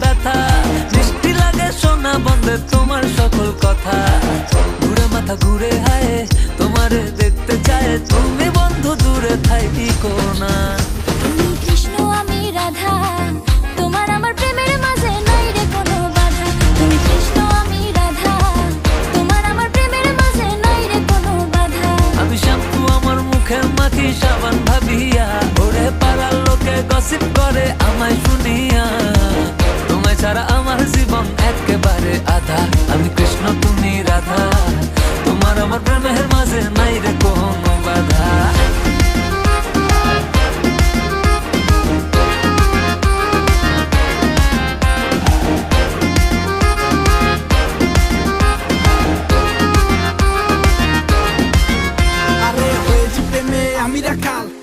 ব্যথা, মিষ্টি লাগে শোনা বন্ধে তোমার সকল কথা। ঘুরে মাথা ঘুরে হায় তোমারে দেখতে চায়, তুমি বন্ধু দূরে থাইকো না। তুমি কৃষ্ণ আমি রাধা, তোমার আমার প্রেমের মাঝে নাই রে কোনো বাধা। তুমি কৃষ্ণ আমি রাধা, তোমার আমার প্রেমের মাঝে নাই রে কোনো বাধা। আমি শ্যাম্পু আমার মুখে মাখি সাবান ভাবিয়া, ওরে পাড়ার লোকে গসিপ করে আমায় শুনিয়া। তোমায় ছাড়া আমার জীবন একেবারে আধা। আমি কৃষ্ণ তুমি রাধা, তোমার আমার প্রেমের মাঝে নাই রে কোনো বাধা।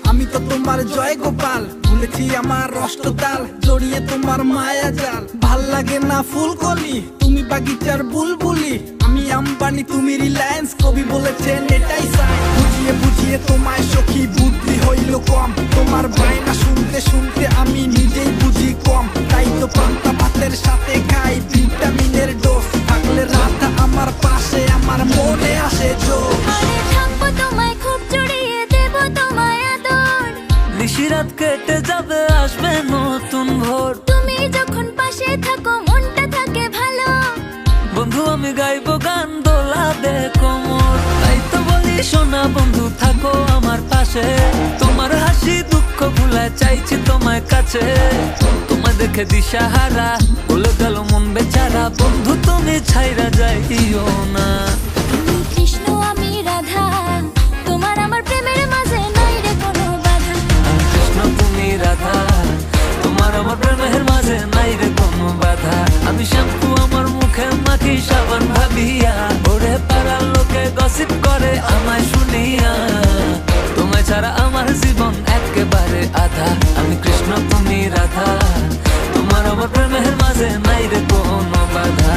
আমি তো তোমার জয় গোপাল, ভুলেছি আমার অষ্টতাল, জড়িয়ে তোমার মায়া জাল। ভাল লাগে না ফুলকলি, তুমি বাগিচার বুলবুলি। আমি আম্বানি তুমি রিলায়েন্স, কবি বলেছেন এটাই চাই। বুঝিয়ে বুঝিয়ে তোমায় সখী বুদ্ধি হইল কম, তোমার বায়না শুনতে শুনতে আমি নিজেই বুঝি কম। তাই তো পান্তা ভাতের সাথে খাই ভিটামিনের ডোজ, থাকলে রাধা আমার পাশে আমার মনে আসে জোর। আরে থাকবো তোমায় খুব জড়িয়ে দেব তোমায় আদর, নিশিরাত কেটে যাবে আসবে নতুন ভোর। তুমি যখন পাশে থাকো মনটা থাকে ভালো। বন্ধু আমি গাইবো গান দোলাবে কোমর, তাই তো বলি শোনা বন্ধু থাকো আমার পাশে। তোমার হাসি দুঃখ ভুলায় চাইছি তোমায় কাছে, তোমায় দেখে দিশাহারা বলে গেল মন বেচারা। বন্ধু তুমি ছাইরা যাইও না। তুমি কৃষ্ণ আমি রাধা, তোমার আমার প্রেমের মাঝে নাই রে কোনো বাধা। আমি কৃষ্ণ তুমি রাধা, তোমার আমার প্রেমের মাঝে নাই রে কোনো বাধা। আমি শ্যাম্পু আমার মুখে মাখি সাবান ভাবিয়া, ওরে পাড়ার লোকে গসিপ করে আমায় শুনিয়া। তোমায় ছাড়া আমার জীবন একেবারে আধা। আমি কৃষ্ণ তুমি রাধা, তোমার আমার প্রেমের মাঝে নাই রে কোনো বাধা।